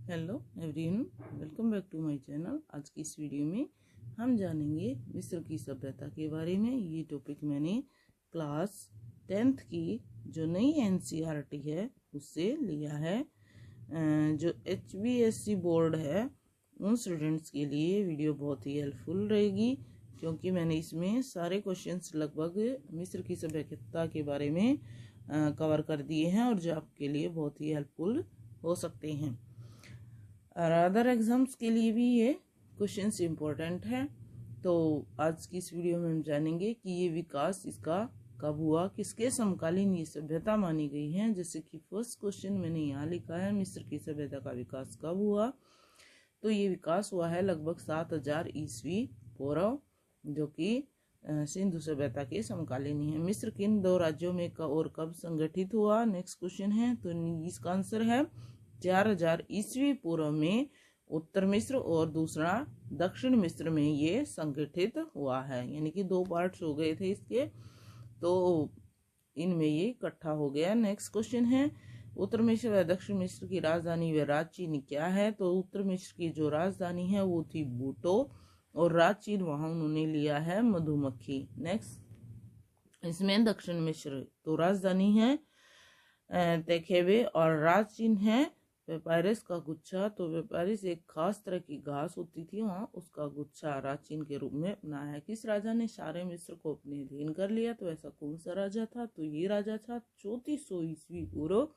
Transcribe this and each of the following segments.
Hello everyone, welcome back to my channel. आज की इस वीडियो में हम जानेंगे मिस्र की सभ्यता के बारे में। ये टॉपिक मैंने क्लास 10th की जो नई एनसीईआरटी है उससे लिया है। जो HBSC बोर्ड है उन स्टूडेंट्स के लिए वीडियो बहुत ही हेल्पफुल रहेगी, क्योंकि मैंने इसमें सारे क्वेश्चंस लगभग मिस्र की सभ्यता के बारे में कवर कर दिए हैं और जो आपके लिए बहुत ही हेल्पफुल हो सकते हैं। और अदर एग्जाम्स के लिए भी ये क्वेश्चंस इम्पोर्टेंट है। तो आज की इस वीडियो में हम जानेंगे कि ये विकास इसका कब हुआ, किसके समकालीन ये सभ्यता मानी गई है। जैसे कि फर्स्ट क्वेश्चन मैंने यहाँ लिखा है, मिस्र की सभ्यता का विकास कब हुआ। तो ये विकास हुआ है लगभग 7000 ईस्वी पूर्व, जो कि सिंधु सभ्यता के समकालीन है। मिस्र किन दो राज्यों में और कब संगठित हुआ, नेक्स्ट क्वेश्चन है। तो इसका आंसर है 4000 ईस्वी पूर्व में उत्तर मिस्र और दूसरा दक्षिण मिस्र में ये संगठित हुआ है, यानी कि दो पार्ट्स हो गए थे इसके, तो इनमें ये इकट्ठा हो गया। नेक्स्ट क्वेश्चन है, उत्तर मिस्र व दक्षिण मिस्र की राजधानी व राजचीन क्या है। तो उत्तर मिस्र की जो राजधानी है वो थी बूटो और राजचीन वहां उन्होंने लिया है मधुमक्खी। नेक्स्ट इसमें दक्षिण मिस्र तो राजधानी है तेखेबे और राजचीन है पेपायरस का गुच्छा। तो पेपायरस एक खास तरह की घास होती थी वहाँ, उसका गुच्छा राजचीन के रूप में बनाया है। किस राजा ने सारे मिस्र को अपने अधीन कर लिया, तो ऐसा कौन सा राजा था। तो ये राजा था 3400 ईस्वी पूर्व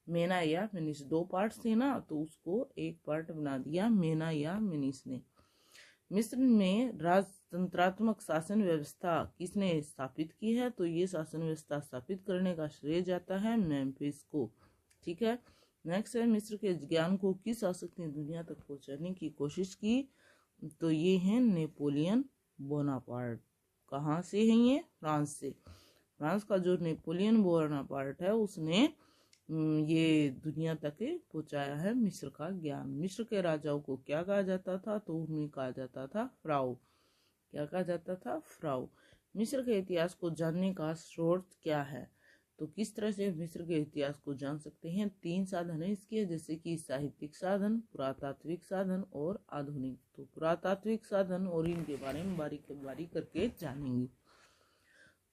मेना या मिनिस। दो पार्ट्स थे ना, तो उसको एक पार्ट बना दिया मेना या मिनिस ने। मिस्र में राजतंत्रात्मक शासन व्यवस्था किसने स्थापित की है। तो ये शासन व्यवस्था स्थापित करने का श्रेय जाता है मेम्फिस को। ठीक है। नेक्स्ट है, मिस्र के ज्ञान को किस शासक ने दुनिया तक पहुंचाने की कोशिश की। तो ये है नेपोलियन बोनापार्ट। कहाँ से है ये, फ्रांस से। फ्रांस का जो नेपोलियन बोनापार्ट है उसने ये दुनिया तक पहुंचाया है मिस्र का ज्ञान। मिस्र के राजाओं को क्या कहा जाता था, तो उन्हें कहा जाता था फ्राउ। क्या कहा जाता था, फ्राउ। मिस्र के इतिहास को जानने का स्रोत क्या है। तो किस तरह से मिस्र के इतिहास को जान सकते हैं, 3 साधन है इसके, जैसे कि साहित्यिक साधन, पुरातात्विक साधन और आधुनिक। तो पुरातात्विक साधन और इनके बारे में बारी करके जानेंगे।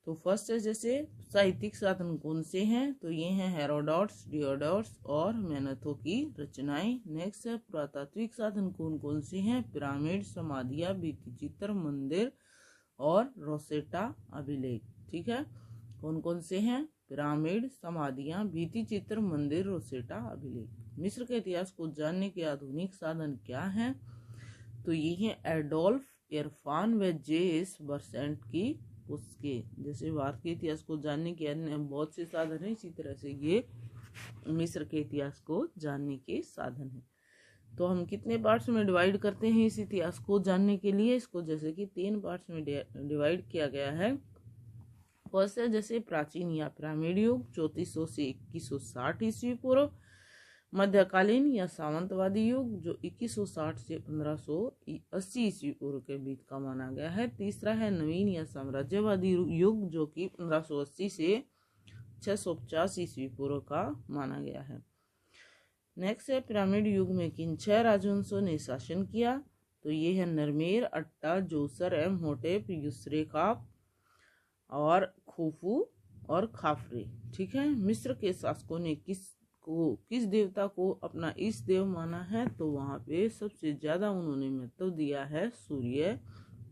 तो फर्स्ट है जैसे साहित्यिक साधन कौन से हैं, तो ये हैं हेरोडोट्स, डियोडोट्स और मेनेथो की रचनाएं। नेक्स्ट है पुरातात्विक साधन कौन कौन से हैं, पिरामिड, समाधियां, भित्तिचित्र, मंदिर और रोसेटा अभिलेख। ठीक है, कौन कौन से हैं, पिरामिड, समाधियां, भित्तिचित्र, मंदिर, रोसेटा अभिलेख। मिस्र के इतिहास को जानने के आधुनिक साधन क्या हैं, तो ये है एडोल्फ इरफान व JS बर्सेंट की उसके। जैसे भारत के इतिहास को जानने के अन्य बहुत से साधन है, इसी तरह से ये मिस्र के इतिहास को जानने के साधन है। तो हम कितने पार्ट्स में डिवाइड करते हैं इस इतिहास को जानने के लिए, इसको जैसे कि 3 पार्ट्स में डिवाइड किया गया है। फर्स्ट है जैसे प्राचीन या पिरामिड युग 3400 से 2160 ईस्वी पूर्व। मध्यकालीन या सामंतवादी युग जो 2160 से 1580 ईस्वी पूर्व के बीच का माना गया है। तीसरा है नवीन या साम्राज्यवादी युग जो कि 1580 से 650 ईस्वी पूर्व का माना गया है। नेक्स्ट है पिरामिड युग में किन 6 राजवंशों ने शासन किया। तो ये है नरमेर, अट्टा, जोसर, एमहोटेप, युसरेखाप और खुफू और खाफरे। ठीक है। मिस्र के शासकों ने किस देवता को अपना इष्ट देव माना है, तो वहां पे सबसे ज्यादा उन्होंने महत्व दिया है सूर्य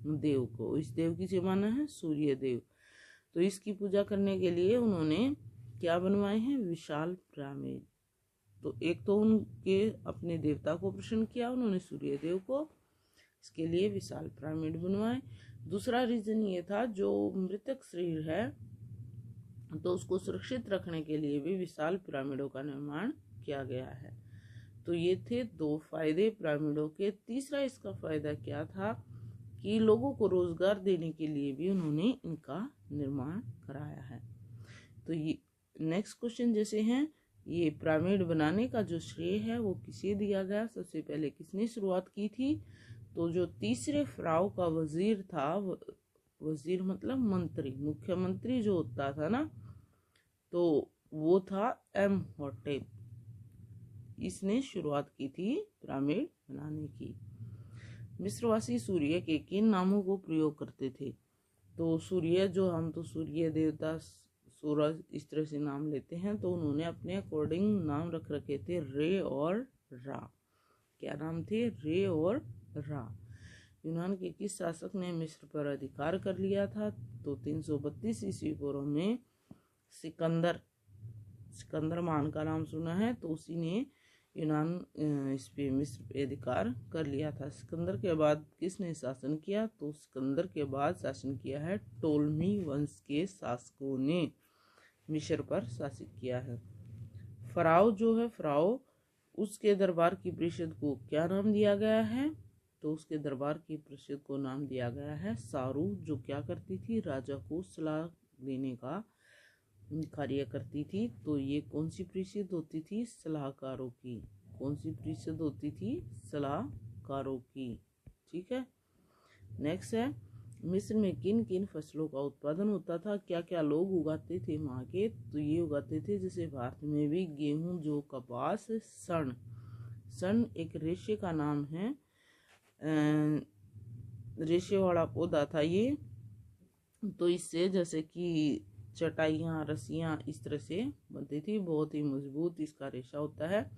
देव को। इस देव किसे माना है, सूर्य देव। तो इसकी पूजा करने के लिए उन्होंने क्या बनवाए हैं, विशाल पिरामिड। तो एक तो उनके अपने देवता को प्रसन्न किया उन्होंने, सूर्य देव को, इसके लिए विशाल पिरामिड बनवाए। दूसरा रीजन ये था, जो मृतक शरीर है तो उसको सुरक्षित रखने के लिए भी विशाल पिरामिडों का निर्माण किया गया है। तो ये थे 2 फायदे पिरामिडों के। तीसरा इसका फायदा क्या था कि लोगों को रोजगार देने के लिए भी उन्होंने इनका निर्माण कराया है। तो ये नेक्स्ट क्वेश्चन जैसे हैं, ये पिरामिड बनाने का जो श्रेय है वो किसे दिया गया, सबसे पहले किसने शुरुआत की थी। तो जो तीसरे फराव का वजीर था, वजीर मतलब मंत्री, मुख्यमंत्री जो होता था ना, तो वो था एमहोटेप। इसने शुरुआत की थी पिरामिड बनाने की। मिस्रवासी सूर्य के किन नामों को प्रयोग करते थे? तो सूर्य जो हम तो सूर्य देवता सूरज इस तरह से नाम लेते हैं, तो उन्होंने अपने अकॉर्डिंग नाम रख रखे थे रे और रा। क्या नाम थे? रे और रा। यूनान के किस शासक ने मिस्र पर अधिकार कर लिया था? तो 332 ईस्वी पूर्व में सिकंदर महान का नाम सुना है, तो उसी ने यूनान इस पे मिस्र पे अधिकार कर लिया था। सिकंदर के बाद किसने शासन किया? तो सिकंदर के बाद शासन किया है टोलमी वंश के शासकों ने मिस्र पर शासित किया है। फराओ जो है, फराओ उसके दरबार की परिषद को क्या नाम दिया गया है? तो उसके दरबार की परिषद को नाम दिया गया है सारू, जो क्या करती थी? राजा को सलाह देने का कार्य करती थी। तो ये कौन सी परिषद होती थी? सलाहकारों की। कौन सी परिषद होती थी? सलाहकारों की। ठीक है। नेक्स्ट है, मिस्र में किन किन फसलों का उत्पादन होता था? क्या क्या लोग उगाते थे वहाँ के? तो ये उगाते थे जैसे भारत में भी गेहूं, जौ, कपास, सन एक रेशे का नाम है, रेशे वाला पौधा था ये। तो इससे जैसे कि चटाइयाँ, रस्सियाँ इस तरह से बनती थी, बहुत ही मजबूत इसका रेशा होता है।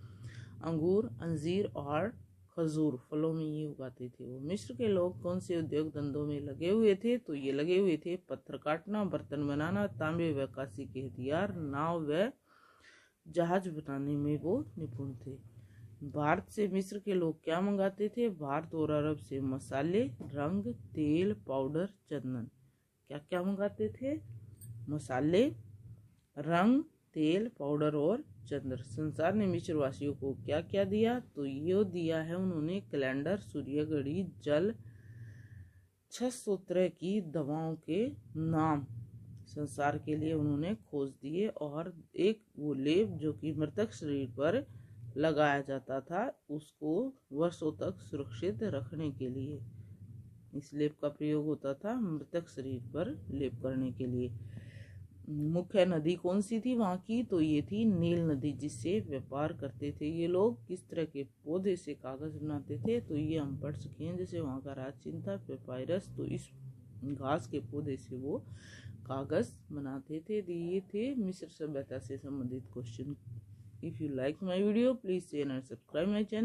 अंगूर, अंजीर और खजूर फलों में ये उगाते थे वो। मिस्र के लोग कौन से उद्योग धंधों में लगे हुए थे? तो ये लगे हुए थे पत्थर काटना, बर्तन बनाना, तांबे व कांसे के हथियार, नाव व जहाज बनाने में वो निपुण थे। भारत से मिस्र के लोग क्या मंगाते थे? भारत और अरब से मसाले, रंग, तेल, पाउडर, चंदन। क्या क्या मंगाते थे? मसाले, रंग, तेल, पाउडर और चंद्र। संसार ने मिस्र वासियों को क्या क्या दिया? तो ये दिया है उन्होंने कैलेंडर, सूर्य घड़ी, जल, 600 तरह की दवाओं के नाम संसार के लिए उन्होंने खोज दिए, और एक वो लेप जो कि मृतक शरीर पर लगाया जाता था, उसको वर्षों तक सुरक्षित रखने के लिए इस लेप का प्रयोग होता था, मृतक शरीर पर लेप करने के लिए। मुख्य नदी कौन सी थी वहाँ की? तो ये थी नील नदी, जिससे व्यापार करते थे ये लोग। किस तरह के पौधे से कागज बनाते थे? तो ये हम पढ़ चुके हैं। जैसे वहाँ का राज चिन्ह था पेपायरस, तो इस घास के पौधे से वो कागज बनाते थे। ये थे मिस्र सभ्यता से संबंधित question. If you like my video please share and subscribe my channel.